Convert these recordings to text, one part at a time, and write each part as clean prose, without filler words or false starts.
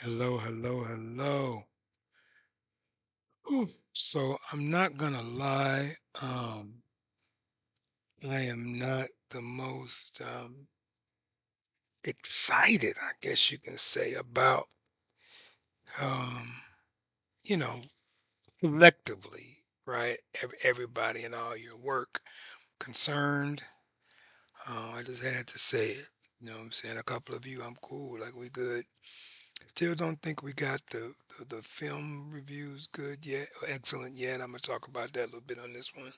Hello, hello, hello. Ooh, so I'm not gonna lie, I am not the most excited, I guess you can say, about um, you know, collectively, right? Everybody and all your work concerned. I just had to say it. You know what I'm saying? A couple of you, I'm cool, like we good. Still don't think we got the film reviews good yet, or excellent yet. I'm gonna talk about that a little bit on this one.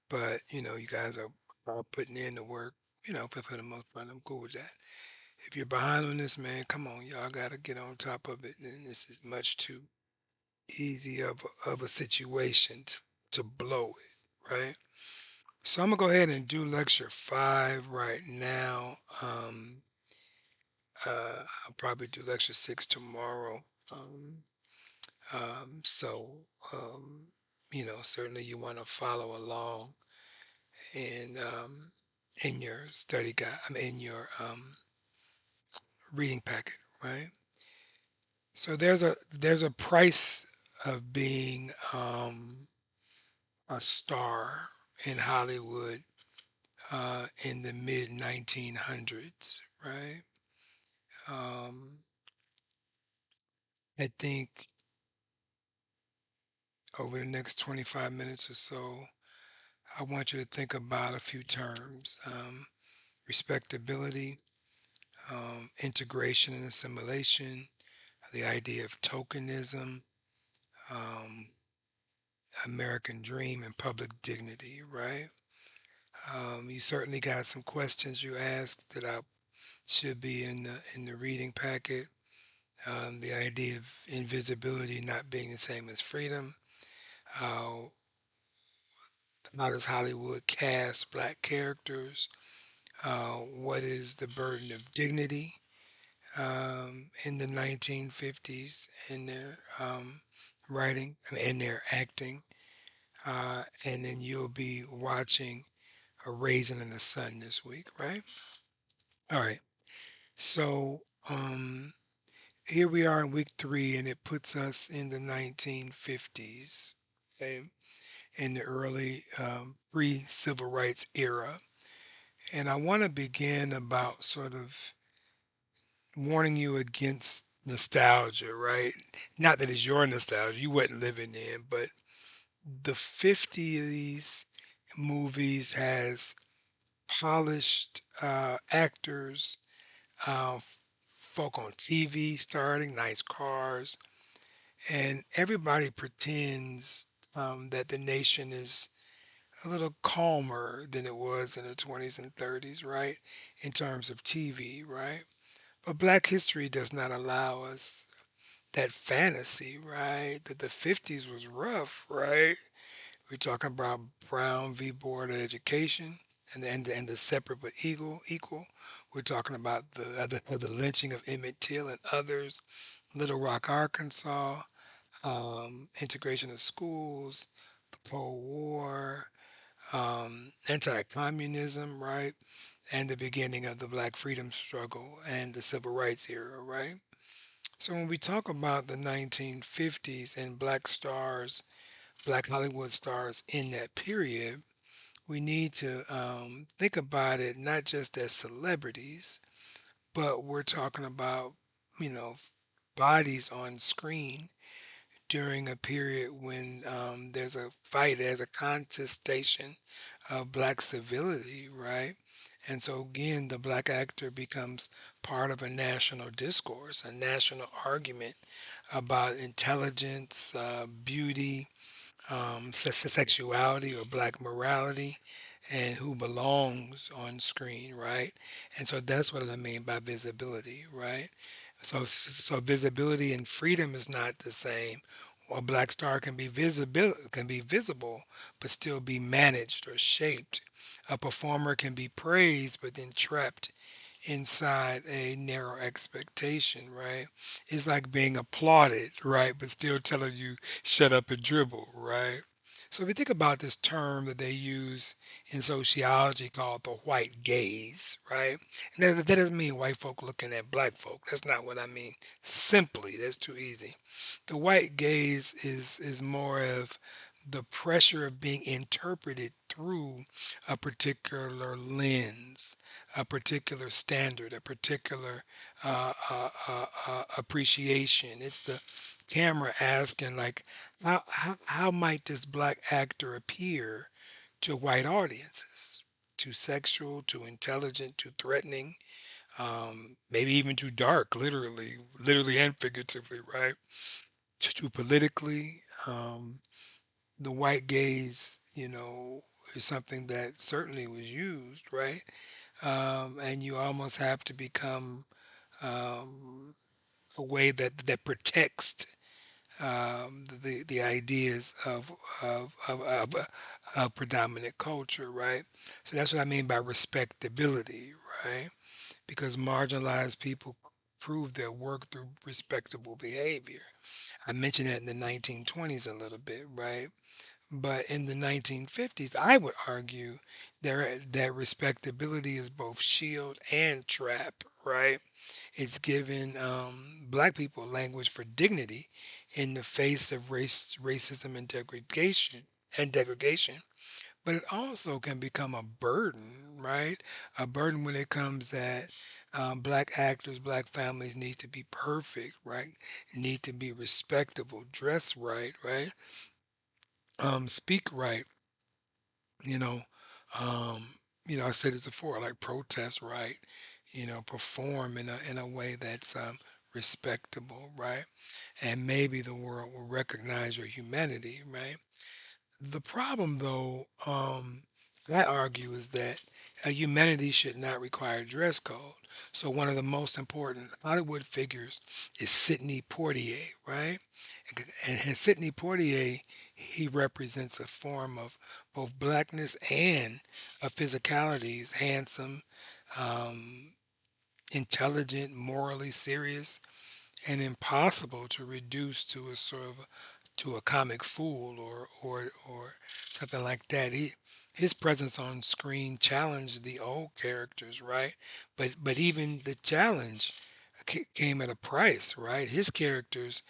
But, you guys are putting in the work, for the most part. I'm cool with that. If you're behind on this, man, come on, y'all gotta get on top of it. And this is much too easy of a situation to blow it, right? So I'm gonna go ahead and do lecture 5 right now. I'll probably do lecture 6 tomorrow. Um, so, um, certainly you want to follow along and in your study guide, I mean, in your reading packet, right? So there's a price of being a star in Hollywood in the mid 1900s, right? Um, I think over the next 25 minutes or so, I want you to think about a few terms: respectability, integration and assimilation, the idea of tokenism, um, American dream, and public dignity, right? You certainly got some questions you asked that I should be in the reading packet. The idea of invisibility not being the same as freedom. How how does Hollywood cast black characters? What is the burden of dignity in the 1950s in their writing, I mean, in their acting? And then you'll be watching a Raisin in the Sun this week, right? All right. So here we are in week 3, and it puts us in the 1950s, okay, in the early pre-civil rights era. And I want to begin about sort of warning you against nostalgia, right? Not that it's your nostalgia, you wasn't living then, but the 50s movies has polished actors, uh, folk on TV starting, nice cars, and everybody pretends that the nation is a little calmer than it was in the 20s and 30s, right? In terms of TV, right? But Black history does not allow us that fantasy, right? That the 50s was rough, right? We're talking about Brown v. Board of Education and the separate but equal. We're talking about the lynching of Emmett Till and others, Little Rock, Arkansas, integration of schools, the Cold War, anti-communism, right, and the beginning of the Black freedom struggle and the Civil Rights era, right. So when we talk about the 1950s and Black stars, Black Hollywood stars in that period, we need to think about it not just as celebrities, but we're talking about, you know, bodies on screen during a period when there's a fight, there's a contestation of black civility, right? And so again, the black actor becomes part of a national discourse, a national argument about intelligence, beauty, sexuality or black morality, and who belongs on screen, right? And so that's what I mean by visibility, right? So visibility and freedom is not the same. A black star can be visible, but still be managed or shaped. A performer can be praised, but then trapped inside a narrow expectation, right? It's like being applauded, right? But still telling you shut up and dribble, right? So if you think about this term that they use in sociology called the white gaze, right? And that doesn't mean white folk looking at black folk. That's not what I mean. Simply, that's too easy. The white gaze is more of the pressure of being interpreted through a particular lens, a particular standard, a particular appreciation. It's the camera asking like, how might this black actor appear to white audiences? Too sexual, too intelligent, too threatening, maybe even too dark, literally and figuratively, right? Too politically. The white gaze, is something that certainly was used, right? And you almost have to become um, a way that protects the ideas of predominant culture, right? So that's what I mean by respectability, right? Because marginalized people prove their work through respectable behavior. I mentioned that in the 1920s a little bit, right? But in the 1950s, I would argue that respectability is both shield and trap, right? It's given black people language for dignity in the face of racism and degradation. But it also can become a burden, right? A burden when it comes that black actors, black families need to be perfect, right? Need to be respectable, dress right, right? Speak right, you know. Um, I said this before, like protest right, perform in a way that's respectable, right? And maybe the world will recognize your humanity, right? The problem, though, I argue, is that humanity should not require dress code. So one of the most important Hollywood figures is Sidney Poitier, right? And Sidney Poitier, he represents a form of both blackness and a physicality. He's handsome, um, intelligent, morally serious, and impossible to reduce to a sort of to a comic fool or something like that. His presence on screen challenged the old characters, right? But even the challenge came at a price, right? His characters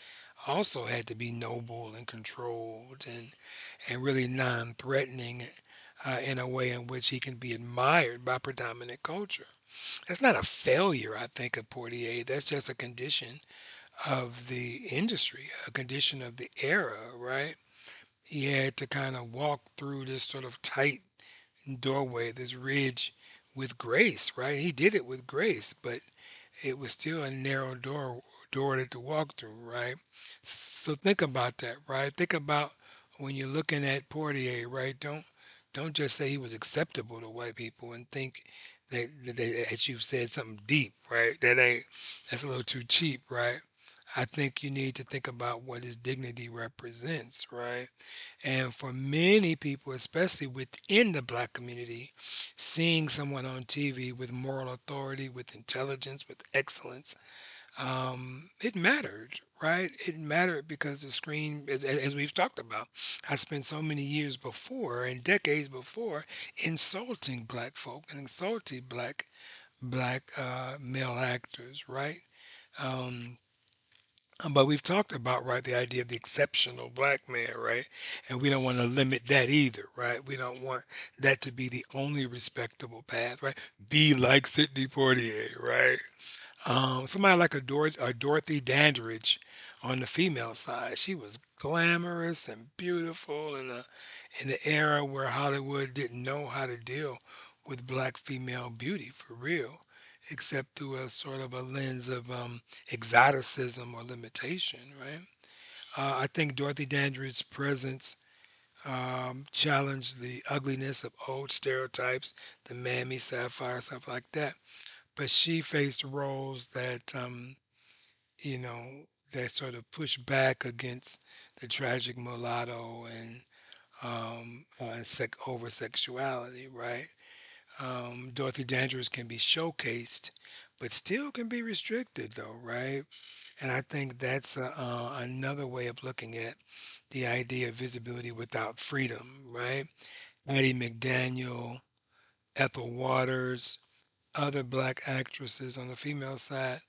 also had to be noble and controlled and really non-threatening in a way in which he can be admired by predominant culture. That's not a failure, I think, of Portier. That's just a condition of the industry, a condition of the era, right? He had to kind of walk through this sort of tight doorway, this ridge with grace, right? He did it with grace, but it was still a narrow door to walk through, right? So think about that, right? Think about when you're looking at Portier, right? Don't just say he was acceptable to white people and think that you've said something deep, right? That's a little too cheap, right? I think you need to think about what his dignity represents, right? And for many people, especially within the black community, seeing someone on TV with moral authority, with intelligence, with excellence, it mattered, right? It mattered because the screen, as we've talked about, I spent so many years before and decades before insulting black folk and insulting black male actors, right? Um, but we've talked about, right, the idea of the exceptional black man, right? And we don't want to limit that either, right? We don't want that to be the only respectable path, right? Be like Sidney Poitier, right? Somebody like a Dorothy Dandridge on the female side. She was glamorous and beautiful in the era where Hollywood didn't know how to deal with black female beauty for real, except through a sort of a lens of exoticism or limitation, right? I think Dorothy Dandridge's presence challenged the ugliness of old stereotypes, the mammy sapphire, stuff like that. But she faced roles you know, that sort of push back against the tragic mulatto and over sexuality, right? Dorothy Dandridge can be showcased, but still can be restricted though, right? And I think that's another way of looking at the idea of visibility without freedom, right? Addie McDaniel, Ethel Waters, other black actresses on the female side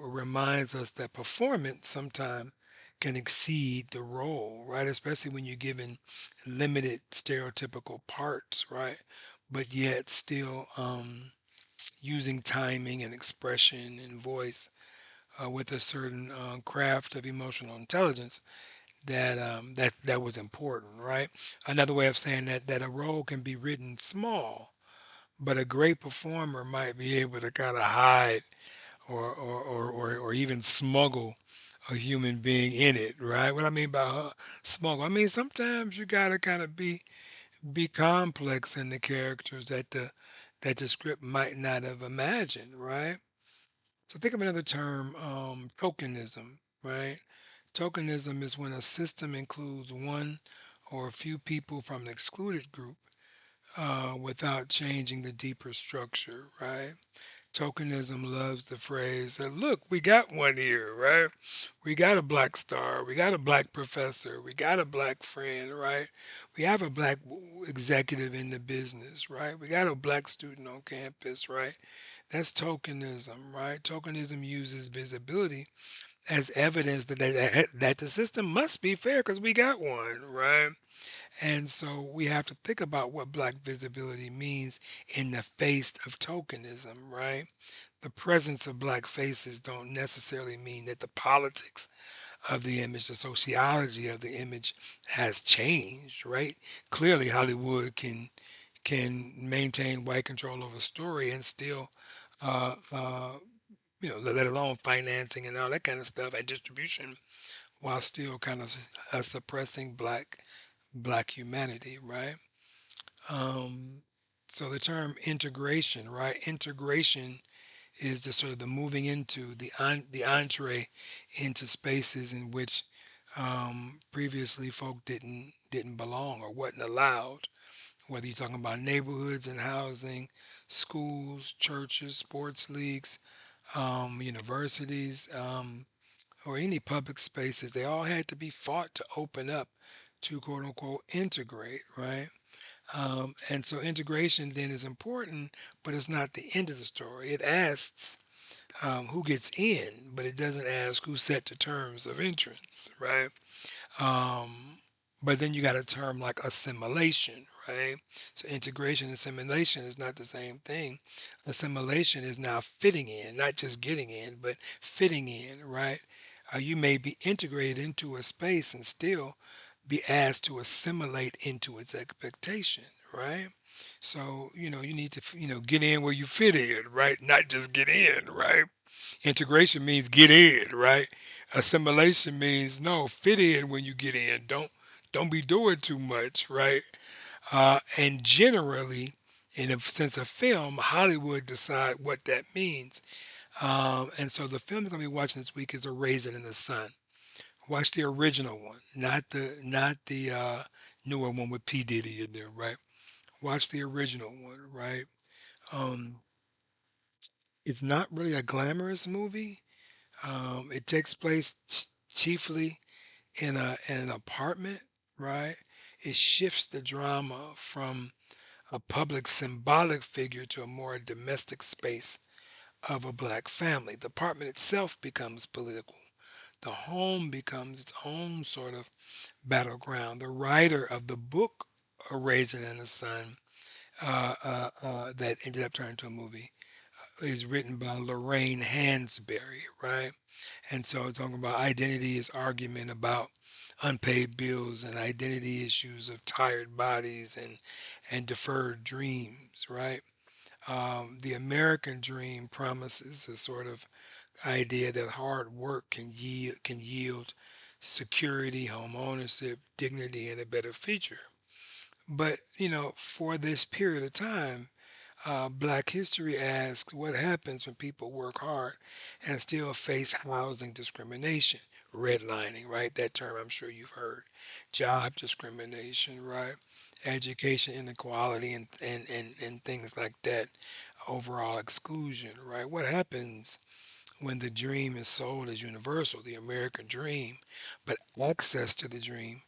reminds us that performance sometimes can exceed the role, right? Especially when you're given limited stereotypical parts, right? But yet still using timing and expression and voice with a certain craft of emotional intelligence that was important, right? Another way of saying that a role can be written small, but a great performer might be able to kind of hide or even smuggle a human being in it, right? What I mean by smuggle, I mean sometimes you gotta kind of be complex in the characters that the script might not have imagined, right? So think of another term, tokenism, right? Tokenism is when a system includes one or a few people from an excluded group without changing the deeper structure, right? Tokenism loves the phrase that, look, we got one here, right? We got a black star, we got a black professor, we got a black friend, right? We have a black executive in the business, right? We got a black student on campus, right? That's tokenism, right? Tokenism uses visibility as evidence that the system must be fair because we got one, right? And so we have to think about what black visibility means in the face of tokenism, right? The presence of black faces don't necessarily mean that the politics of the image, the sociology of the image has changed, right? Clearly Hollywood can maintain white control over a story and still let alone financing and all that kind of stuff and distribution while still kind of suppressing black humanity, right? Um, so the term integration, right? Integration is the sort of the moving into the entree into spaces in which previously folk didn't belong or wasn't allowed. Whether you're talking about neighborhoods and housing, schools, churches, sports leagues, universities, or any public spaces, they all had to be fought to open up to quote unquote integrate, right? And so integration then is important, but it's not the end of the story. It asks who gets in, but it doesn't ask who set the terms of entrance, right? Um, but then you got a term like assimilation, right? So integration and assimilation is not the same thing. Assimilation is now fitting in, not just getting in, but fitting in, right? You may be integrated into a space and still be asked to assimilate into its expectation, right? So, you need to, get in where you fit in, right? Not just get in, right? Integration means get in, right? Assimilation means no, fit in when you get in. Don't be doing too much, right? And generally, in a sense of film, Hollywood decide what that means. And so the film you're gonna be watching this week is A Raisin in the Sun. Watch the original one, not the newer one with P Diddy in there, right? Watch the original one, right? Um, it's not really a glamorous movie. It takes place chiefly in an apartment, right? It shifts the drama from a public symbolic figure to a more domestic space of a black family. The apartment itself becomes political. The home becomes its own sort of battleground. The writer of the book, A Raisin in the Sun, that ended up turning into a movie, is written by Lorraine Hansberry, right? And so talking about identity is argument about unpaid bills and identity issues of tired bodies and deferred dreams, right? The American dream promises a sort of idea that hard work can yield security, home ownership, dignity, and a better future. But for this period of time, Black History asks what happens when people work hard and still face housing discrimination, redlining, right? That term I'm sure you've heard. Job discrimination, right? Education inequality and things like that. overall exclusion, right? What happens when the dream is sold as universal, the American dream, but access to the dream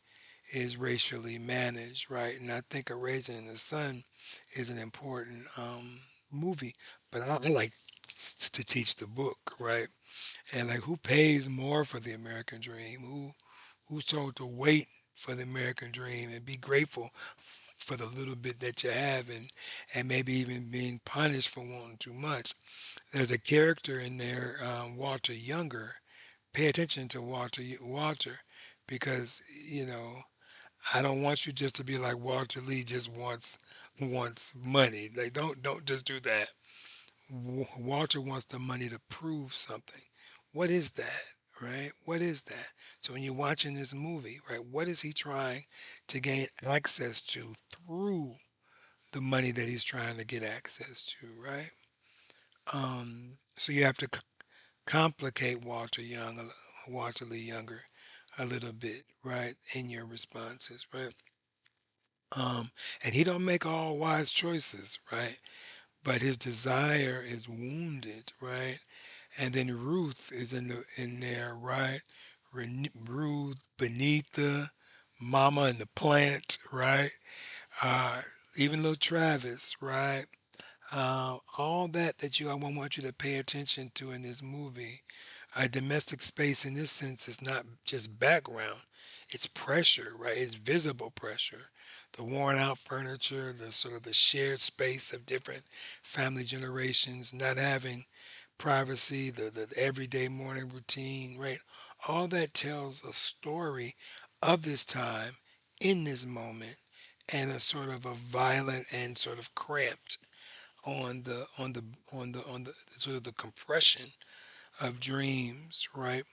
is racially managed, right? And I think A Raisin in the Sun is an important movie, but I like to teach the book, right? And like, who pays more for the American dream? Who's told to wait for the American dream and be grateful for the little bit that you have, and maybe even being punished for wanting too much. There's a character in there, Walter Younger. Pay attention to Walter, because I don't want you just to be like Walter Lee, just wants money. Like, don't just do that. Walter wants the money to prove something. What is that, right? What is that? So when you're watching this movie, right, what is he trying to gain access to through the money that he's trying to get access to, right? So you have to complicate Walter Lee Younger a little bit, right, in your responses, right? Um, and he don't make all wise choices, right? But his desire is wounded, right? And then Ruth is in there, right? Ruth, Benita, Mama and the Plant, right? Uh, Even little Travis, right? All that I want you to pay attention to in this movie. Domestic space in this sense is not just background; it's pressure, right? It's visible pressure. The worn out furniture, the sort of the shared space of different family generations, not having privacy, the everyday morning routine, right? All that tells a story of this time in this moment, and a sort of a violent and sort of cramped on the sort of the compression of dreams, right?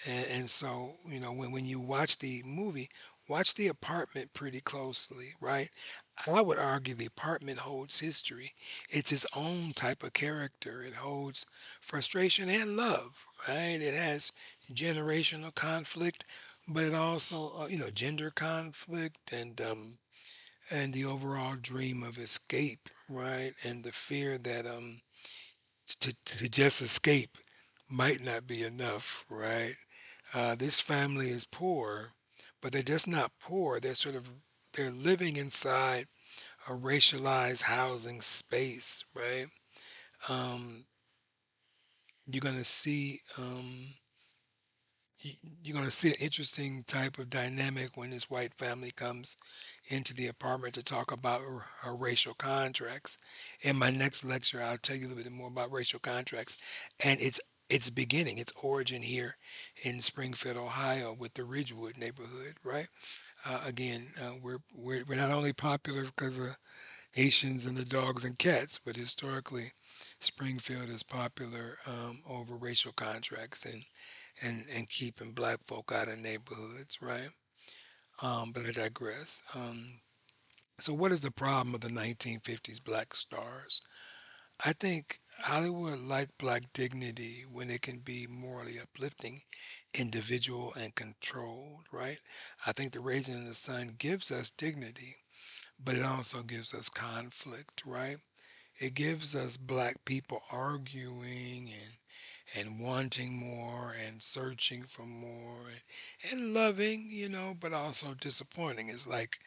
And so, when you watch the movie, watch the apartment pretty closely, right? I would argue the apartment holds history. It's its own type of character. It holds frustration and love, right? It has generational conflict, but it also, gender conflict, and the overall dream of escape, right? And the fear that to just escape might not be enough, right? This family is poor, but they're just not poor. They're living inside a racialized housing space, right? Um, you're gonna see you're gonna see an interesting type of dynamic when this white family comes into the apartment to talk about racial contracts. In my next lecture, I'll tell you a little bit more about racial contracts and its beginning, its origin here in Springfield, Ohio, with the Ridgewood neighborhood. Right? Again, we're not only popular because of Haitians and the dogs and cats, but historically, Springfield is popular over racial contracts and keeping black folk out of neighborhoods, right? But I digress. So, what is the problem of the 1950s black stars? I think Hollywood liked black dignity when it can be morally uplifting, individual, and controlled, right? I think The Raisin in the Sun gives us dignity, but it also gives us conflict, right? It gives us black people arguing and wanting more and searching for more and loving, but also disappointing. It's like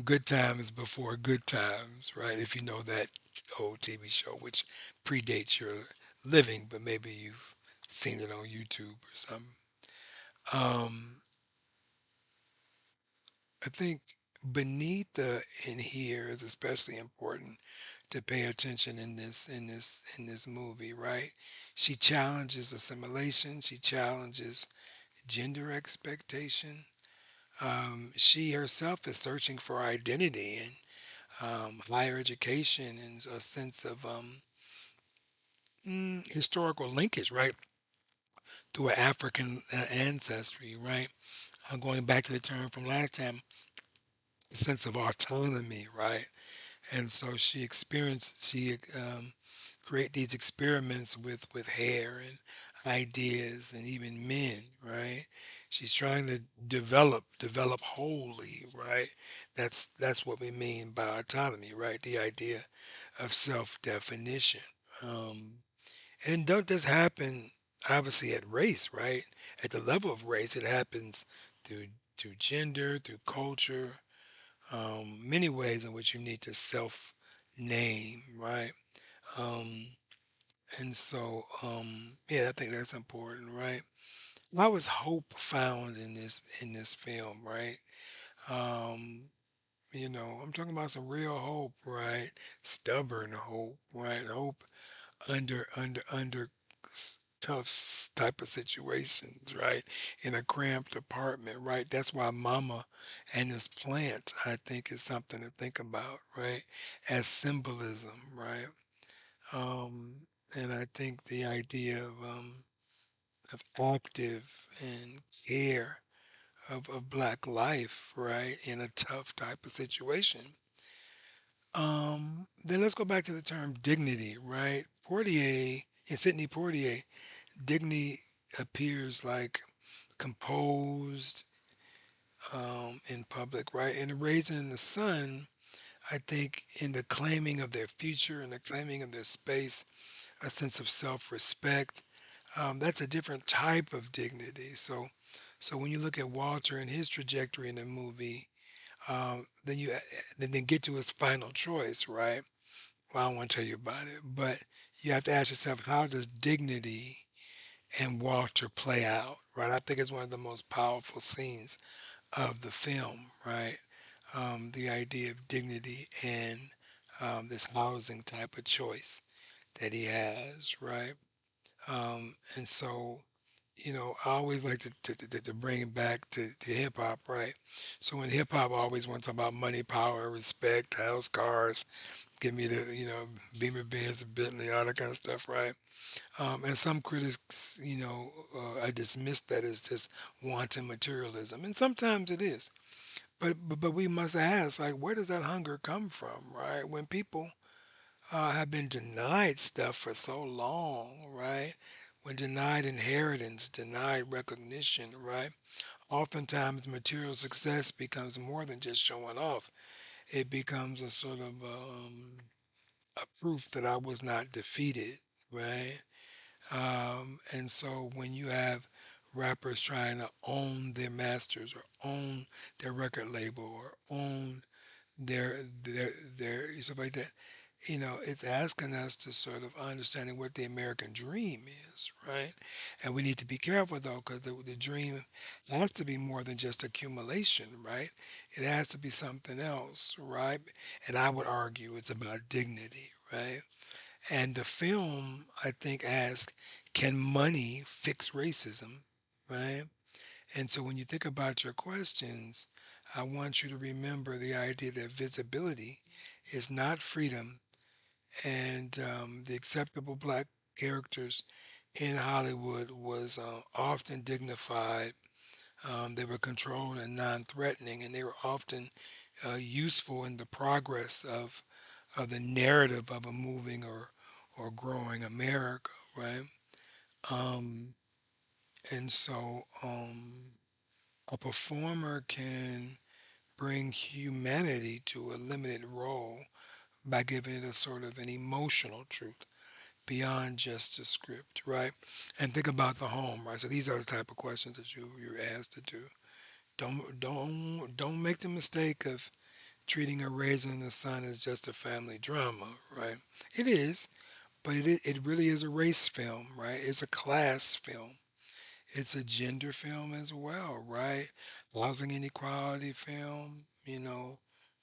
good times before good times, right? If you know that old TV show, which predates your living, but maybe you've seen it on YouTube or something. Um, I think beneath the in here is especially important to pay attention in this movie, right? She challenges assimilation. She challenges gender expectation. She herself is searching for identity and higher education and a sense of historical linkage, right, through an African ancestry, right? Going back to the term from last time, a sense of autonomy, right? And so she create these experiments with hair and ideas and even men, right? She's trying to develop wholly, right? That's what we mean by autonomy, right? The idea of self definition, Um, and don't just happen obviously at race, right? At the level of race, it happens through through gender, through culture, many ways in which you need to self name, right? Um, and so, yeah, I think that's important, right? How is hope found in this film, right? Um, I'm talking about some real hope, right? Stubborn hope, right? Hope under tough type of situations, right? In a cramped apartment, right? That's why Mama and this plant, I think, is something to think about, right? As symbolism, right? And I think the idea of active and care of black life, right, in a tough type of situation. Then let's go back to the term dignity, right? Portier and Sidney Portier, dignity appears like composed in public, right? And the raising in the sun, I think, in the claiming of their future and the claiming of their space, a sense of self-respect. That's a different type of dignity. So when you look at Walter and his trajectory in the movie, then you then get to his final choice, right? Well, I don't want to tell you about it, but you have to ask yourself, how does dignity and Walter play out, right? I think it's one of the most powerful scenes of the film, right? The idea of dignity and this housing type of choice that he has, right? And so, I always like to bring it back to hip hop, right? So in hip hop, I always want to talk about money, power, respect, house, cars, give me the, Beamer Benz, Bentley, all that kind of stuff, right? And some critics, I dismiss that as just wanton materialism, and sometimes it is. But we must ask, like, where does that hunger come from, right? When people have been denied stuff for so long, right? When denied inheritance, denied recognition, right? Oftentimes, material success becomes more than just showing off. It becomes a sort of a proof that I was not defeated, right? And so when you have rappers trying to own their masters or own their record label or own their stuff like that, it's asking us to sort of understanding what the American dream is, right? And we need to be careful though, because the dream has to be more than just accumulation, right? It has to be something else, right? And I would argue it's about dignity, right? And the film, I think, asks, can money fix racism, right? And so when you think about your questions, I want you to remember the idea that visibility is not freedom, and the acceptable black characters in Hollywood was often dignified. They were controlled and non-threatening, and they were often useful in the progress of the narrative of a moving or growing America, right? Um, and so a performer can bring humanity to a limited role by giving it a sort of an emotional truth beyond just a script, right? And think about the home, right? So these are the type of questions that you're asked to do. Don't make the mistake of treating a Raisin in the Sun as just a family drama, right? It is, but it really is a race film, right? It's a class film. It's a gender film as well, right? Housing inequality film,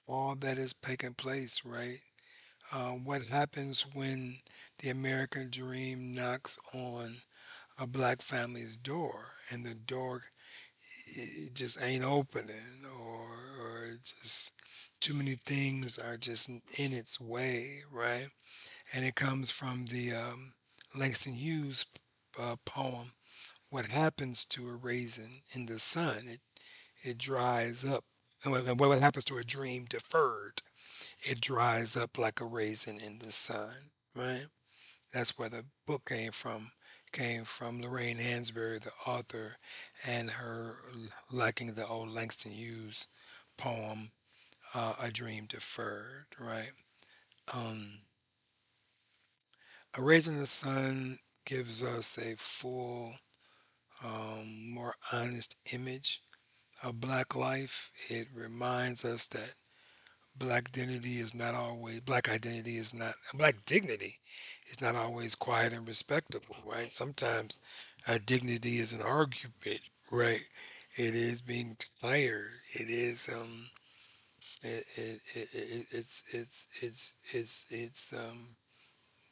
all that is taking place, right? What happens when the American dream knocks on a black family's door and the door it just ain't opening, or it just too many things are just in its way, right? And it comes from the Langston Hughes poem, "What happens to a raisin in the sun? It dries up." And what happens to a dream deferred? It dries up like a raisin in the sun, right? That's where the book came from Lorraine Hansberry, the author, and her liking the old Langston Hughes poem, "A Dream Deferred," right? Um, A Raising the Sun gives us a full, more honest image of Black life. It reminds us that Black identity is not, Black dignity is not always quiet and respectable, right? Sometimes our dignity is an argument, right? It is being tired. It is,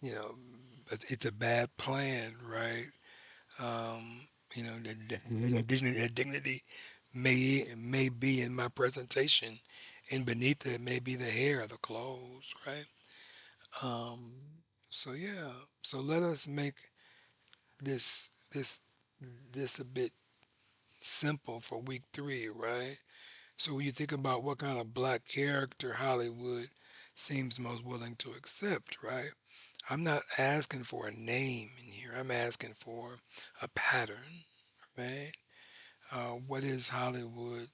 you know, it's a bad plan, right? The dignity may be in my presentation, and beneath it may be the hair, the clothes, right? Um, so yeah, so let us make this this this a bit simple for week three, right? So when you think about what kind of black character Hollywood seems most willing to accept, right? I'm not asking for a name in here. I'm asking for a pattern, right? What is Hollywood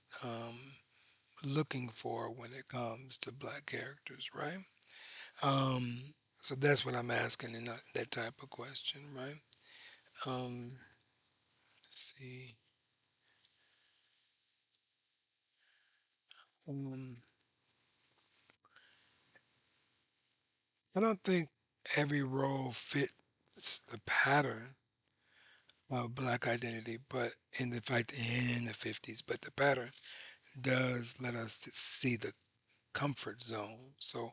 looking for when it comes to black characters, right? So that's what I'm asking in that type of question, right? Let's see. Um, I don't think every role fits the pattern of black identity, but in the 50s, but the pattern does let us see the comfort zone. So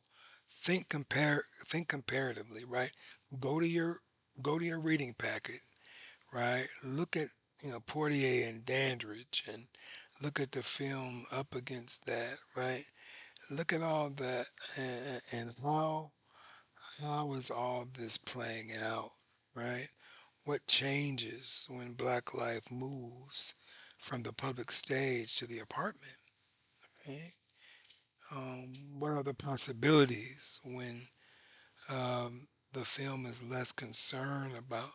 think comparatively, right? Go to your go to your reading packet, right? Look at Portier and Dandridge and look at the film up against that, right? Look at all that and how is all this playing out, right? What changes when black life moves from the public stage to the apartment, right? What are the possibilities when the film is less concerned about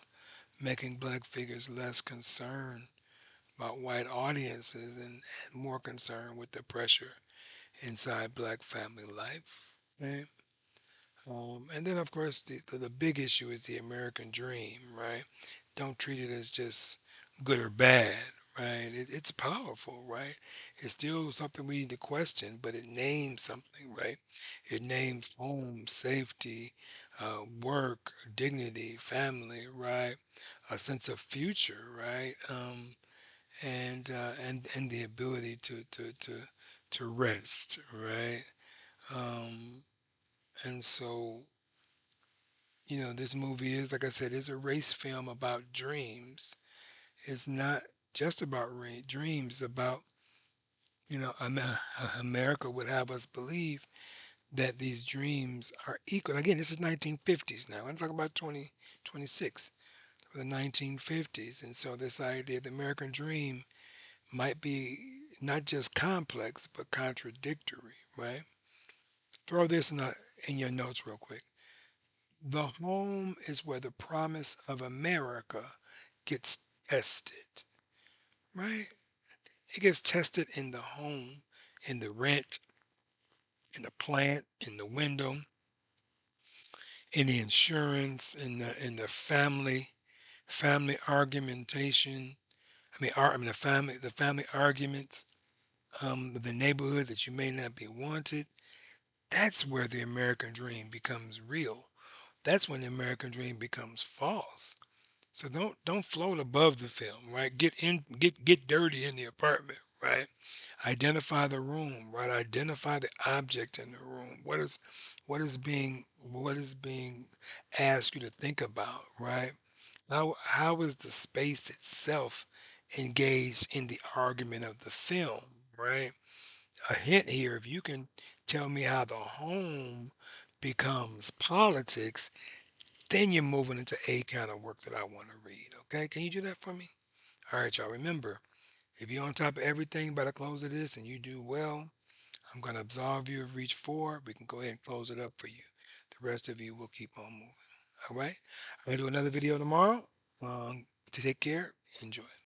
making black figures less concerned about white audiences and more concerned with the pressure inside black family life, right? And then, of course, the big issue is the American dream, right? Don't treat it as just good or bad, right? It's powerful, right? It's still something we need to question, but it names something, right? It names home, safety, work, dignity, family, right? A sense of future, right? And the ability to rest, right? Um, and so this movie is, like I said, is a race film about dreams. It's not just about dreams. It's about, America would have us believe that these dreams are equal. Again, this is 1950s now. I'm talking about 2026, the 1950s. And so this idea of the American dream might be not just complex, but contradictory, right? Throw this in your notes real quick. The home is where the promise of America gets tested, right? It gets tested in the home, in the rent, in the plant, in the window, in the insurance, in the family argumentation. The family arguments, the neighborhood that you may not be wanted. That's where the American dream becomes real. That's when the American dream becomes false. So don't float above the film, right? Get dirty in the apartment, right? Identify the room, right? Identify the object in the room. What is being asked you to think about, right? How is the space itself engaged in the argument of the film, right? A hint here, if you can tell me how the home becomes politics, then you're moving into a kind of work that I want to read. Okay, can you do that for me? All right, y'all. Remember, if you're on top of everything by the close of this and you do well, I'm going to absolve you of reach four. We can go ahead and close it up for you. The rest of you will keep on moving. All right. I'm going to do another video tomorrow. To take care. Enjoy.